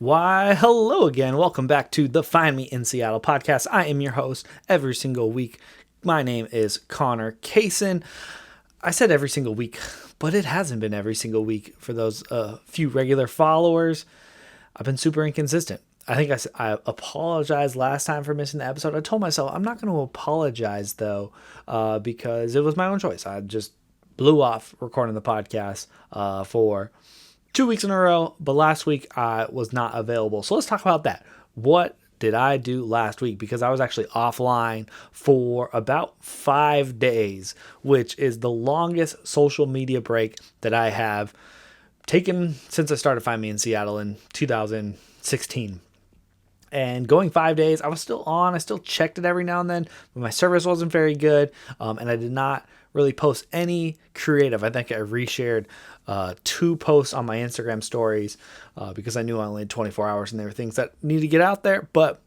Why, hello again. Welcome back to the Find Me in Seattle podcast. I am your host every single week. My name is Conner Cayson. I said every single week, but it hasn't been every single week for those few regular followers. I've been super inconsistent. I think I apologized last time for missing the episode. I told myself I'm not going to apologize, though, because it was my own choice. I just blew off recording the podcast for 2 weeks in a row, but last week I was not available. So let's talk about that. What did I do last week? Because I was actually offline for about 5 days, which is the longest social media break that I have taken since I started Find Me in Seattle in 2016. And going 5 days, I was still on. I still checked it every now and then, but my service wasn't very good. And I did not really post any creative. I think I reshared 2 posts on my Instagram stories because I knew I only had 24 hours and there were things that needed to get out there. But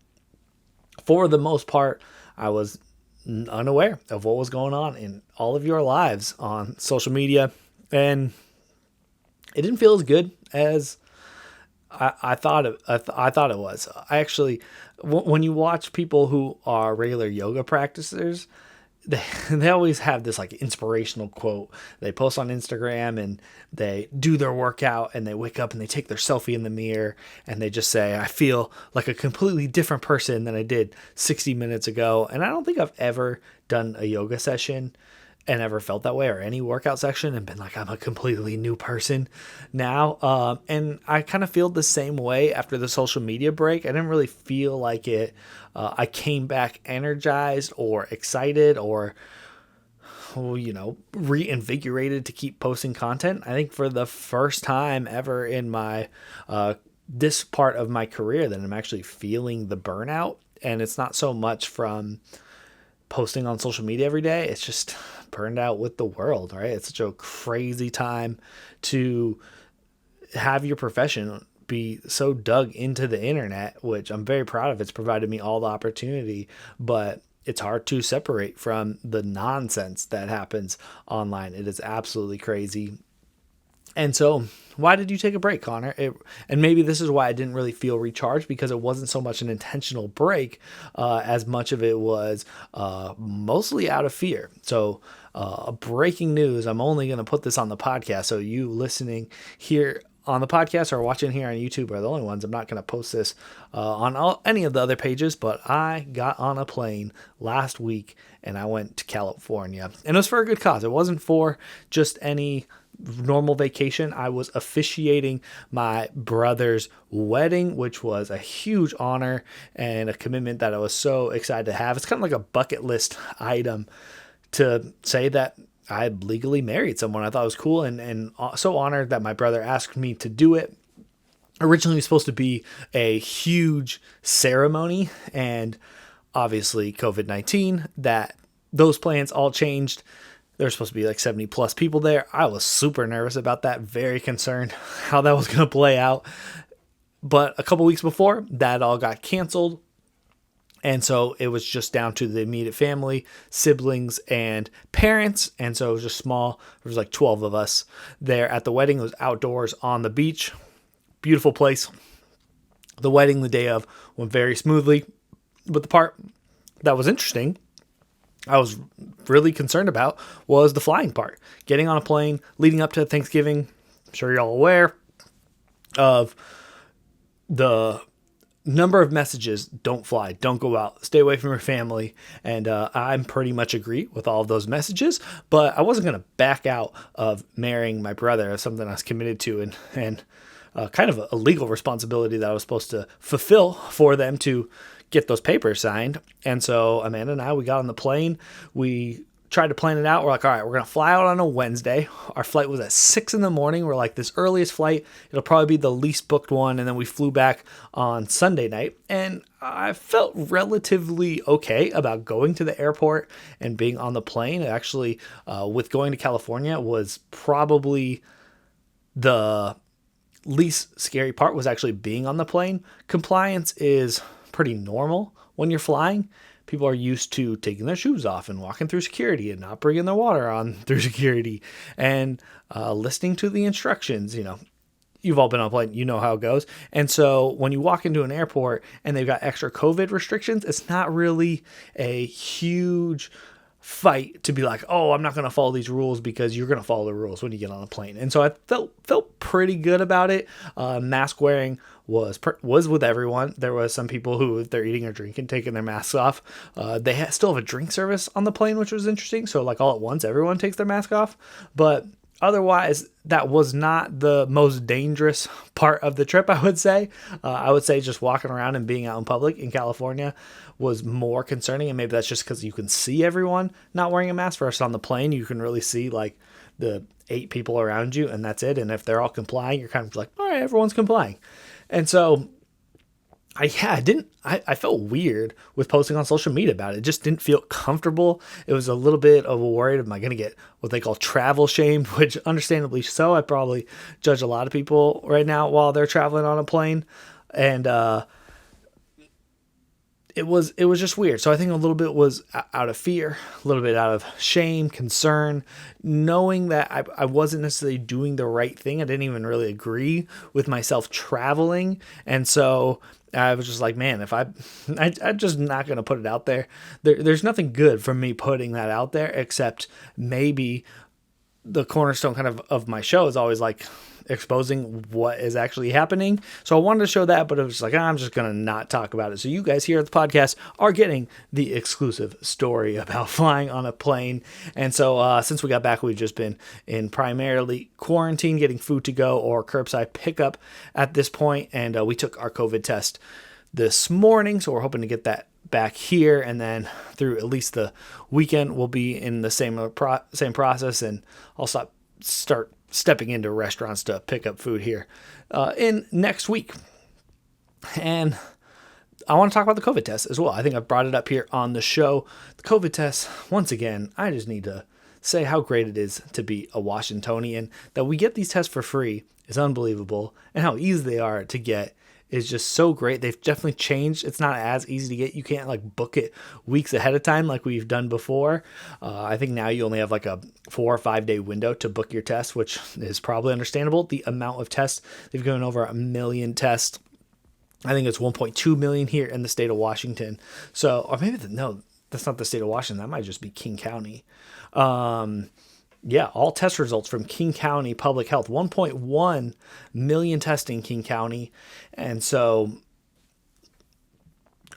for the most part, I was unaware of what was going on in all of your lives on social media. And it didn't feel as good as I thought it was. I actually, when you watch people who are regular yoga practitioners, they always have this like inspirational quote. They post on Instagram and they do their workout and they wake up and they take their selfie in the mirror and they just say, I feel like a completely different person than I did 60 minutes ago. And I don't think I've ever done a yoga session and ever felt that way, or any workout section and been like, I'm a completely new person now. And I kind of feel the same way after the social media break. I didn't really feel like it. I came back energized or excited or, reinvigorated to keep posting content. I think for the first time ever in my, this part of my career that I'm actually feeling the burnout. And it's not so much from posting on social media every day. It's just burned out with the world, right? It's such a crazy time to have your profession be so dug into the internet, which I'm very proud of. It's provided me all the opportunity, but it's hard to separate from the nonsense that happens online. It is absolutely crazy. And so why did you take a break, Conner? And maybe this is why I didn't really feel recharged, because it wasn't so much an intentional break as much of it was mostly out of fear. So breaking news, I'm only going to put this on the podcast. So you listening here on the podcast or watching here on YouTube are the only ones. I'm not going to post this on any of the other pages, but I got on a plane last week and I went to California. And it was for a good cause. It wasn't for just any normal vacation. I was officiating my brother's wedding, which was a huge honor and a commitment that I was so excited to have. It's kind of like a bucket list item to say that I legally married someone. I thought it was cool and so honored that my brother asked me to do it. Originally, it was supposed to be a huge ceremony, and obviously COVID-19, that those plans all changed. There's supposed to be like 70 plus people there. I was super nervous about that, very concerned how that was going to play out. But a couple weeks before, that all got canceled. And so it was just down to the immediate family, siblings, and parents. And so it was just small. There was like 12 of us there at the wedding. It was outdoors on the beach. Beautiful place. The wedding the day of went very smoothly. But the part that was interesting, I was really concerned about, was the flying part. Getting on a plane leading up to Thanksgiving. I'm sure you're all aware of the number of messages: don't fly, don't go out, stay away from your family. And I'm pretty much agree with all of those messages, but I wasn't going to back out of marrying my brother as something I was committed to and kind of a legal responsibility that I was supposed to fulfill for them to get those papers signed. And so Amanda and I, we got on the plane. We tried to plan it out. We're like, all right, we're going to fly out on a Wednesday. Our flight was at 6 a.m. We're like, this earliest flight, it'll probably be the least booked one. And then we flew back on Sunday night. And I felt relatively okay about going to the airport and being on the plane. Actually, with going to California, was probably the least scary part, was actually being on the plane. Compliance is pretty normal when you're flying. People are used to taking their shoes off and walking through security and not bringing their water on through security and listening to the instructions. you've all been on a plane, you know how it goes. And so when you walk into an airport and they've got extra COVID restrictions, it's not really a huge fight to be like, oh, I'm not going to follow these rules, because you're going to follow the rules when you get on a plane. And so I felt pretty good about it. Mask wearing was with everyone. There was some people who, if they're eating or drinking, taking their masks off. They still have a drink service on the plane, which was interesting. So like all at once, everyone takes their mask off. But otherwise, that was not the most dangerous part of the trip, I would say. I would say just walking around and being out in public in California was more concerning, and maybe that's just because you can see everyone not wearing a mask. First, on the plane, you can really see like the 8 people around you, and that's it. And if they're all complying, you're kind of like, all right, everyone's complying. And so I felt weird with posting on social media about it. It just didn't feel comfortable. It was a little bit of a worry. Am I going to get what they call travel shamed? Which understandably so. I probably judge a lot of people right now while they're traveling on a plane. And, it was just weird. So I think a little bit was out of fear, a little bit out of shame, concern, knowing that I wasn't necessarily doing the right thing. I didn't even really agree with myself traveling. And so I was just like, man, if I'm just not going to put it out there. There's nothing good from me putting that out there, except maybe the cornerstone kind of my show is always like exposing what is actually happening. So I wanted to show that, but it was just like, I'm just going to not talk about it. So you guys here at the podcast are getting the exclusive story about flying on a plane. And so since we got back, we've just been in primarily quarantine, getting food to go or curbside pickup at this point. And we took our COVID test this morning. So we're hoping to get that back here. And then through at least the weekend, we'll be in the same process. And I'll start stepping into restaurants to pick up food here in next week. And I want to talk about the COVID test as well. I think I brought it up here on the show. The COVID test, once again, I just need to say how great it is to be a Washingtonian. That we get these tests for free is unbelievable, and how easy they are to get is just so great. They've definitely changed. It's not as easy to get. You can't like book it weeks ahead of time like we've done before. I think now you only have like a 4 or 5 day window to book your test, which is probably understandable. The amount of tests, they've given over 1 million tests. I think it's 1.2 million here in the state of Washington. So, or maybe no, that's not the state of Washington. That might just be King County. Yeah, all test results from King County Public Health, 1.1 million tests in King County. And so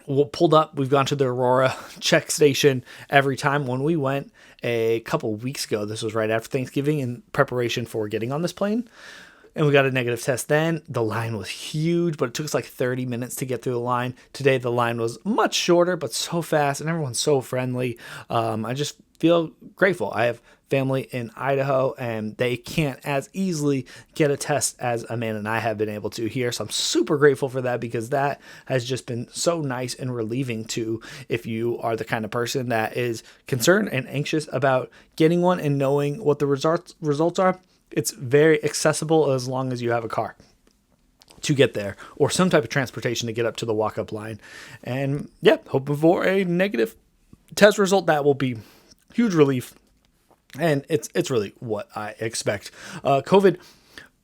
we're pulled up, we've gone to the Aurora check station every time. When we went a couple weeks ago, this was right after Thanksgiving in preparation for getting on this plane, and we got a negative test then. The line was huge, but it took us like 30 minutes to get through the line. Today, the line was much shorter, but so fast, and everyone's so friendly. I just feel grateful. I have family in Idaho, and they can't as easily get a test as Amanda and I have been able to here. So I'm super grateful for that, because that has just been so nice and relieving too. If you are the kind of person that is concerned and anxious about getting one and knowing what the results are, it's very accessible as long as you have a car to get there or some type of transportation to get up to the walk-up line. And yeah, hoping for a negative test result. That will be huge relief. And it's really what I expect. COVID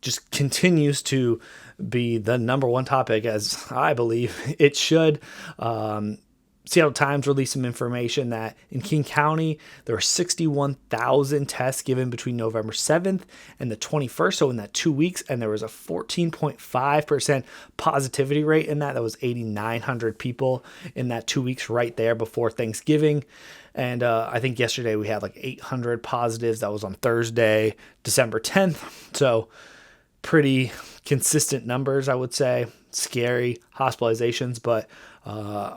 just continues to be the number one topic, as I believe it should. Seattle Times released some information that in King County, there were 61,000 tests given between November 7th and the 21st, so in that 2 weeks, and there was a 14.5% positivity rate in that. That was 8,900 people in that 2 weeks right there before Thanksgiving. And I think yesterday we had like 800 positives. That was on Thursday, December 10th. So pretty consistent numbers, I would say. Scary hospitalizations, but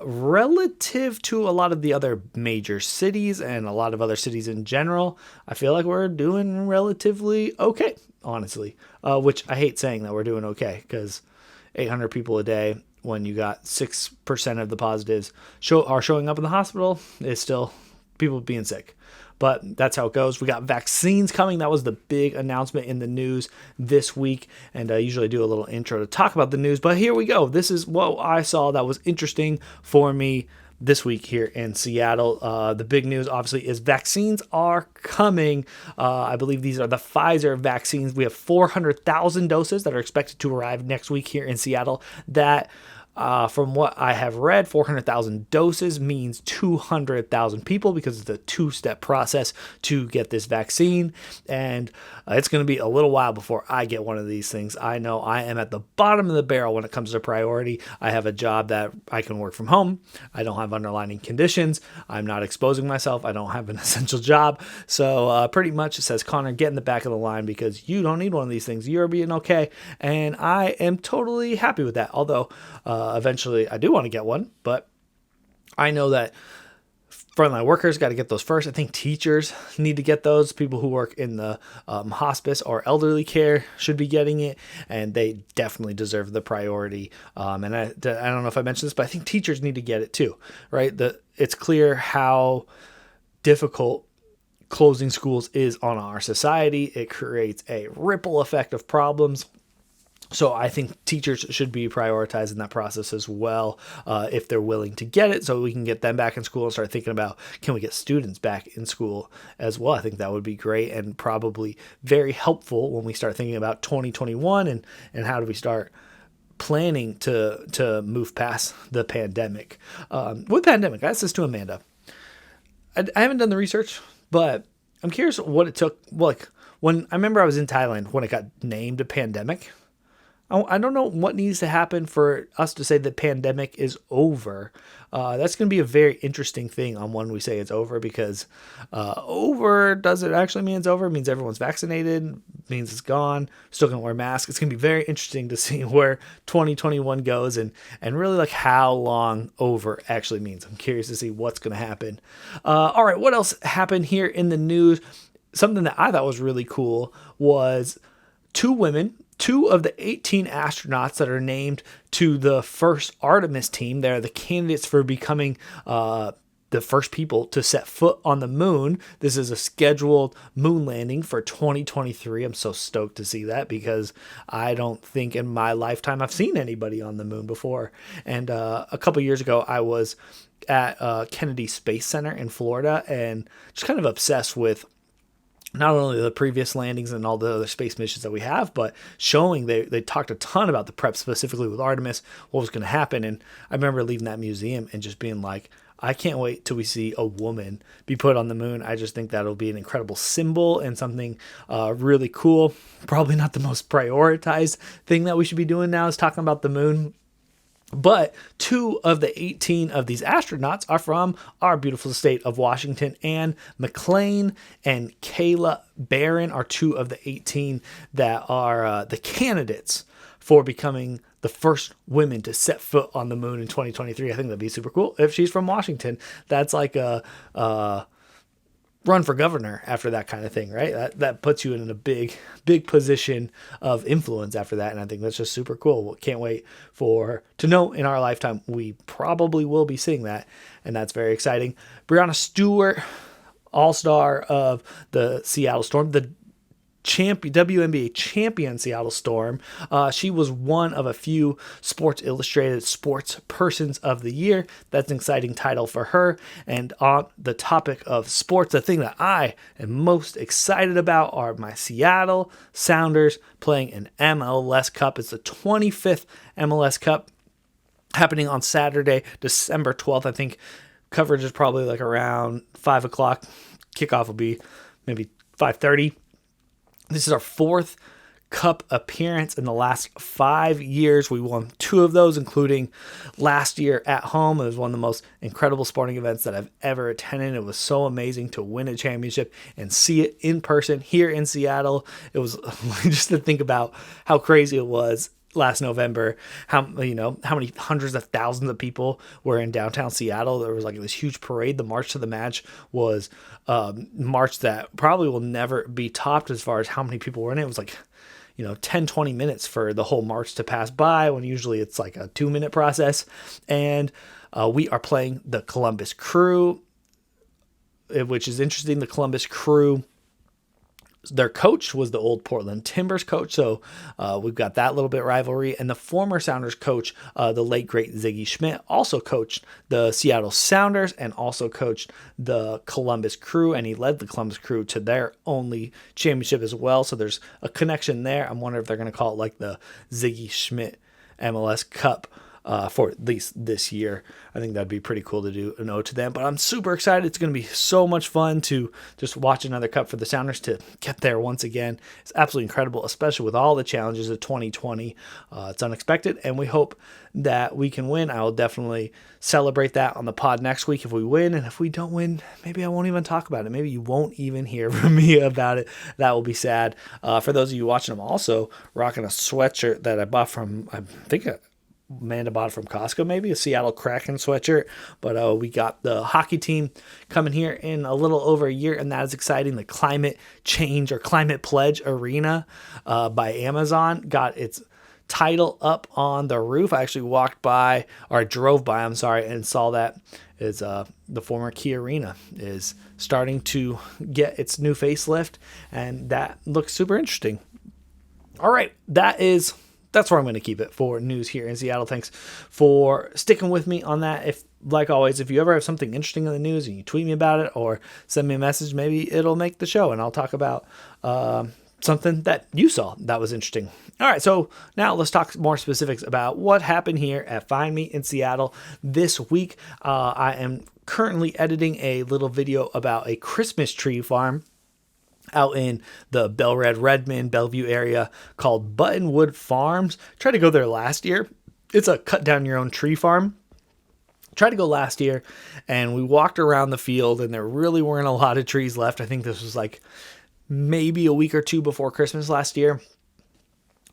relative to a lot of the other major cities and a lot of other cities in general, I feel like we're doing relatively okay, honestly. Which I hate saying that we're doing okay, because 800 people a day when you got 6% of the positives are showing up in the hospital is still people being sick. But that's how it goes. We got vaccines coming. That was the big announcement in the news this week. And I usually do a little intro to talk about the news. But here we go. This is what I saw that was interesting for me this week here in Seattle. The big news, obviously, is vaccines are coming. I believe these are the Pfizer vaccines. We have 400,000 doses that are expected to arrive next week here in Seattle. That from what I have read, 400,000 doses means 200,000 people, because it's a two-step process to get this vaccine. And it's going to be a little while before I get one of these things. I know I am at the bottom of the barrel when it comes to priority. I have a job that I can work from home. I don't have underlying conditions. I'm not exposing myself. I don't have an essential job. So pretty much it says, Conner, get in the back of the line because you don't need one of these things. You're being okay. And I am totally happy with that. Although eventually I do want to get one, but I know that frontline workers got to get those first. I think teachers need to get those. People who work in the hospice or elderly care should be getting it, and they definitely deserve the priority. And I don't know if I mentioned this, but I think teachers need to get it too, right? It's clear how difficult closing schools is on our society. It creates a ripple effect of problems. So I think teachers should be prioritized in that process as well, if they're willing to get it, so we can get them back in school and start thinking about, can we get students back in school as well? I think that would be great and probably very helpful when we start thinking about 2021 and how do we start planning to move past the pandemic. With pandemic, I asked this to Amanda. I haven't done the research, but I'm curious what it took. Like, when I remember I was in Thailand when it got named a pandemic. I don't know what needs to happen for us to say the pandemic is over. That's going to be a very interesting thing on when we say it's over, because over, does it actually mean it's over? It means everyone's vaccinated, means it's gone, still going to wear masks. It's going to be very interesting to see where 2021 goes and really like how long over actually means. I'm curious to see what's going to happen. All right, what else happened here in the news? Something that I thought was really cool was two of the 18 astronauts that are named to the first Artemis team. They're the candidates for becoming the first people to set foot on the moon. This is a scheduled moon landing for 2023. I'm so stoked to see that, because I don't think in my lifetime I've seen anybody on the moon before. And a couple years ago, I was at Kennedy Space Center in Florida and just kind of obsessed with not only the previous landings and all the other space missions that we have, but showing they talked a ton about the prep, specifically with Artemis, what was going to happen. And I remember leaving that museum and just being like, I can't wait till we see a woman be put on the moon. I just think that'll be an incredible symbol and something really cool. Probably not the most prioritized thing that we should be doing now is talking about the moon. But 2 of the 18 of these astronauts are from our beautiful state of Washington, and McClain and Kayla Barron are 2 of the 18 that are the candidates for becoming the first women to set foot on the moon in 2023. I think that'd be super cool. If she's from Washington, that's like a run for governor after that kind of thing, right? That puts you in a big position of influence after that. And I think that's just super cool. Can't wait to know in our lifetime, we probably will be seeing that. And that's very exciting. Breanna Stewart, all-star of the Seattle Storm, the WNBA champion Seattle Storm. She was one of a few Sports Illustrated Sportspersons of the Year. That's an exciting title for her. And on the topic of sports, the thing that I am most excited about are my Seattle Sounders playing an MLS Cup. It's the 25th MLS Cup happening on Saturday, December 12th. I think coverage is probably like around 5 o'clock. Kickoff will be maybe 5:30. This is our 4th Cup appearance in the last 5 years. We won 2 of those, including last year at home. It was one of the most incredible sporting events that I've ever attended. It was so amazing to win a championship and see it in person here in Seattle. It was just to think about how crazy it was last November, how many hundreds of thousands of people were in downtown Seattle. There was like this huge parade. The march to the match was march that probably will never be topped as far as how many people were in it. It was like 10-20 minutes for the whole march to pass by, when usually it's like a 2-minute process. And we are playing the Columbus Crew, which is interesting. The Columbus Crew their coach was the old Portland Timbers coach, so we've got that little bit rivalry. And the former Sounders coach, the late great Ziggy Schmidt, also coached the Seattle Sounders and also coached the Columbus Crew, and he led the Columbus Crew to their only championship as well. So there's a connection there. I'm wondering if they're going to call it like the Ziggy Schmidt MLS Cup. For at least this year. I think that'd be pretty cool to do an ode to them. But I'm super excited. It's going to be so much fun to just watch another cup for the Sounders to get there once again. It's absolutely incredible, especially with all the challenges of 2020. It's unexpected, and we hope that we can win. I will definitely celebrate that on the pod next week if we win. And if we don't win, maybe I won't even talk about it. Maybe you won't even hear from me about it. That will be sad. For those of you watching, I'm also rocking a sweatshirt that I bought from, I think, Amanda bought it from Costco, maybe a Seattle Kraken sweatshirt. But we got the hockey team coming here in a little over a year, and that is exciting. The Climate Change or Climate Pledge Arena by Amazon got its title up on the roof. I actually drove by, and saw that is the former Key Arena is starting to get its new facelift, and that looks super interesting. All right, that's where I'm going to keep it for news here in Seattle. Thanks for sticking with me on that. If, like always, if you ever have something interesting in the news and you tweet me about it or send me a message, maybe it'll make the show and I'll talk about something that you saw that was interesting. All right, so now let's talk more specifics about what happened here at Find Me in Seattle this week. I am currently editing a little video about a Christmas tree farm out in the Redmond, Bellevue area called Buttonwood Farms. Tried to go there last year. It's a cut down your own tree farm. Tried to go last year, and we walked around the field, and there really weren't a lot of trees left. I think this was like maybe a week or two before Christmas last year.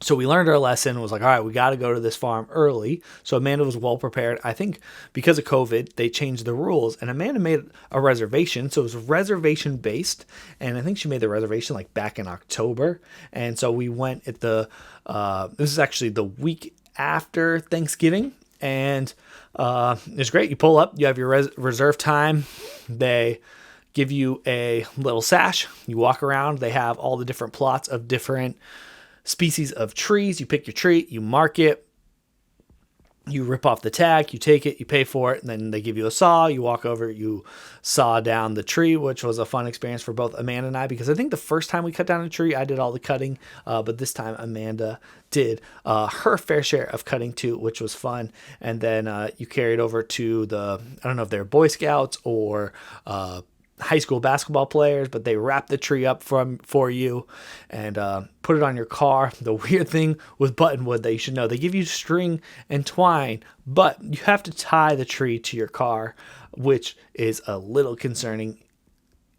So we learned our lesson and was like, all right, we got to go to this farm early. So Amanda was well prepared. I think because of COVID, they changed the rules, and Amanda made a reservation. So it was reservation based. And I think she made the reservation like back in October. And so we went at this is actually the week after Thanksgiving. And it's great. You pull up, you have your reserve time. They give you a little sash. You walk around. They have all the different plots of different species of trees. You pick your tree, you mark it, you rip off the tag, you take it, you pay for it, and then they give you a saw. You walk over, you saw down the tree, which was a fun experience for both Amanda and I, because I think the first time we cut down a tree, I did all the cutting, but this time Amanda did her fair share of cutting too, which was fun. And then you carry it over to I don't know if they're Boy Scouts or high school basketball players, but they wrap the tree up for you and put it on your car. The weird thing with Buttonwood that you should know, they give you string and twine, but you have to tie the tree to your car, which is a little concerning.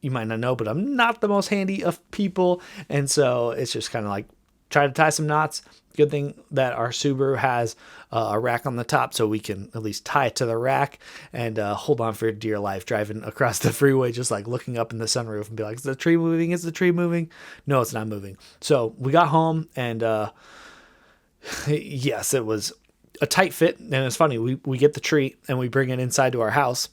You might not know, but I'm not the most handy of people, and so it's just kind of like try to tie some knots. Good thing that our Subaru has a rack on the top, so we can at least tie it to the rack and hold on for dear life driving across the freeway, just like looking up in the sunroof and be like, is the tree moving? Is the tree moving? No, it's not moving. So we got home, and yes, it was a tight fit. And it's funny, we get the tree and we bring it inside to our house.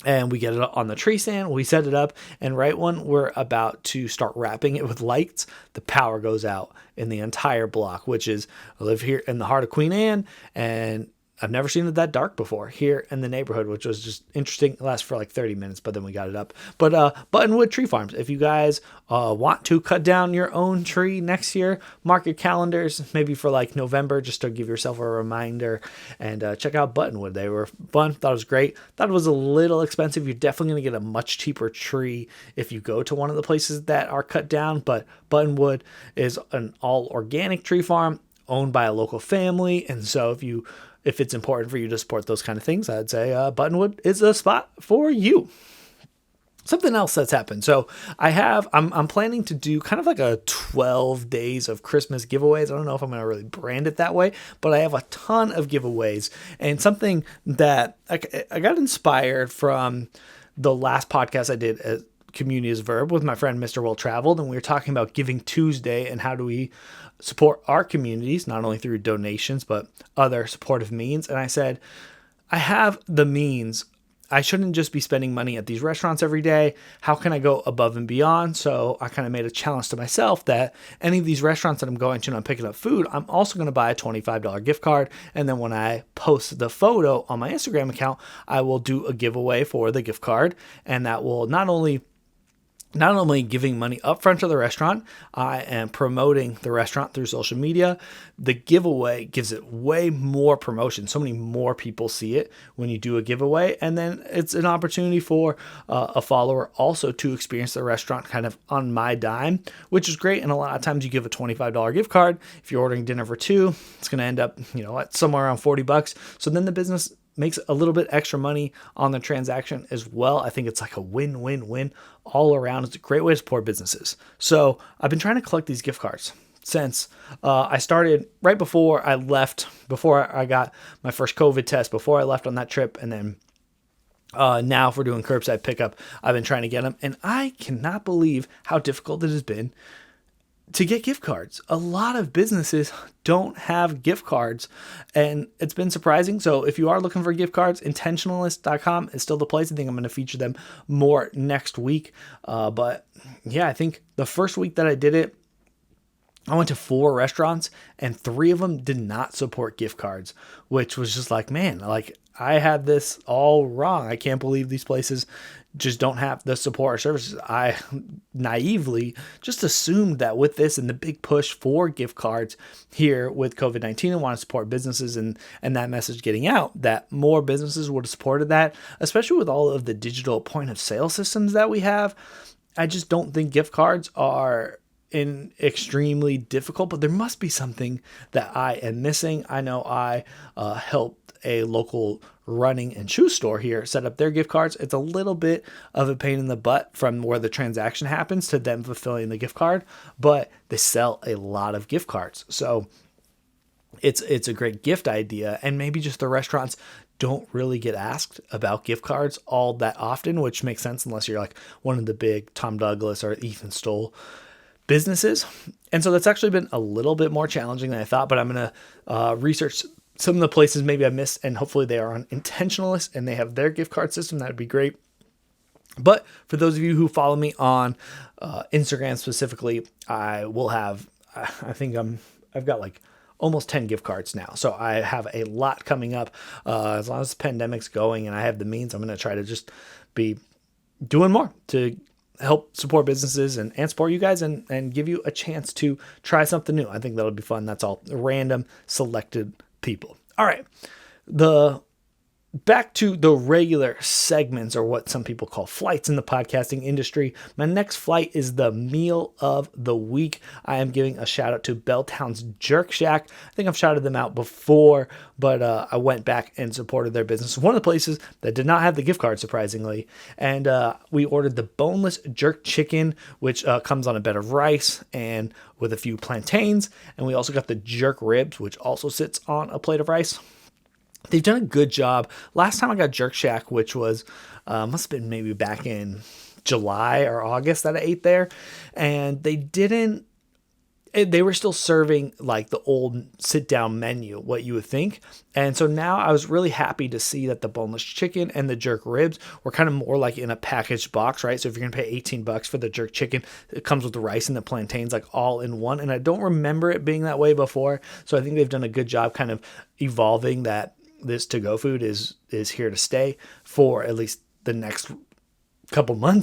And we get it on the tree stand, we set it up, and right when we're about to start wrapping it with lights, the power goes out in the entire block, which is, I live here in the heart of Queen Anne, and I've never seen it that dark before here in the neighborhood, which was just interesting. It lasted for like 30 minutes, but then we got it up. But Buttonwood Tree Farms, if you guys want to cut down your own tree next year, mark your calendars, maybe for like November, just to give yourself a reminder, and check out Buttonwood. They were fun. Thought it was great. Thought it was a little expensive. You're definitely going to get a much cheaper tree if you go to one of the places that are cut down, but Buttonwood is an all organic tree farm owned by a local family, and so if it's important for you to support those kind of things, I'd say Buttonwood is a spot for you. Something else that's happened. So I'm planning to do kind of like a 12 days of Christmas giveaways. I don't know if I'm going to really brand it that way, but I have a ton of giveaways, and something that I got inspired from the last podcast I did at Community is Verb with my friend Mr. Well Traveled, and we were talking about Giving Tuesday and how do we support our communities, not only through donations, but other supportive means. And I said, I have the means I shouldn't just be spending money at these restaurants every day. How can I go above and beyond? So I kind of made a challenge to myself that any of these restaurants that I'm going to and I'm picking up food, I'm also going to buy a $25 gift card. And then when I post the photo on my Instagram account, I will do a giveaway for the gift card. And that will not only giving money up front to the restaurant, I am promoting the restaurant through social media. The giveaway gives it way more promotion. So many more people see it when you do a giveaway. And then it's an opportunity for a follower also to experience the restaurant kind of on my dime, which is great. And a lot of times you give a $25 gift card. If you're ordering dinner for two, it's going to end up, at somewhere around $40. So then the business makes a little bit extra money on the transaction as well. I think it's like a win-win-win all around. It's a great way to support businesses. So I've been trying to collect these gift cards since I started right before I left, before I got my first COVID test, before I left on that trip. And then now if we're doing curbside pickup, I've been trying to get them. And I cannot believe how difficult it has been to get gift cards. A lot of businesses don't have gift cards, and it's been surprising. So if you are looking for gift cards, intentionalist.com is still the place. I think I'm going to feature them more next week. But yeah, I think the first week that I did it, I went to 4 restaurants and 3 of them did not support gift cards, which was just like, man, like I had this all wrong. I can't believe these places just don't have the support or services. I naively just assumed that with this and the big push for gift cards here with COVID-19 and want to support businesses and that message getting out, that more businesses would have supported that, especially with all of the digital point of sale systems that we have. I just don't think gift cards are extremely difficult, but there must be something that I am missing. I know I helped a local running and shoe store here set up their gift cards. It's a little bit of a pain in the butt from where the transaction happens to them fulfilling the gift card, but they sell a lot of gift cards. So it's a great gift idea, and maybe just the restaurants don't really get asked about gift cards all that often, which makes sense unless you're like one of the big Tom Douglas or Ethan Stoll businesses. And so that's actually been a little bit more challenging than I thought, but I'm going to research some of the places maybe I missed, and hopefully they are on Intentionalist and they have their gift card system. That would be great. But for those of you who follow me on Instagram specifically, I will have, I've got like almost 10 gift cards now. So I have a lot coming up. As long as the pandemic's going and I have the means, I'm going to try to just be doing more to help support businesses and support you guys and give you a chance to try something new. I think that'll be fun. That's all random selected people. All right. Back to the regular segments, or what some people call flights in the podcasting industry. My next flight is the meal of the week. I am giving a shout out to Belltown's Jerk Shack. I think I've shouted them out before, but I went back and supported their business. One of the places that did not have the gift card, surprisingly. And we ordered the boneless jerk chicken, which comes on a bed of rice and with a few plantains. And we also got the jerk ribs, which also sits on a plate of rice. They've done a good job. Last time I got Jerk Shack, which was, must have been maybe back in July or August that I ate there. And they were still serving like the old sit down menu, what you would think. And so now I was really happy to see that the boneless chicken and the jerk ribs were kind of more like in a packaged box, right? So if you're going to pay $18 for the jerk chicken, it comes with the rice and the plantains like all in one. And I don't remember it being that way before. So I think they've done a good job kind of evolving that this to-go food is here to stay for at least the next couple months.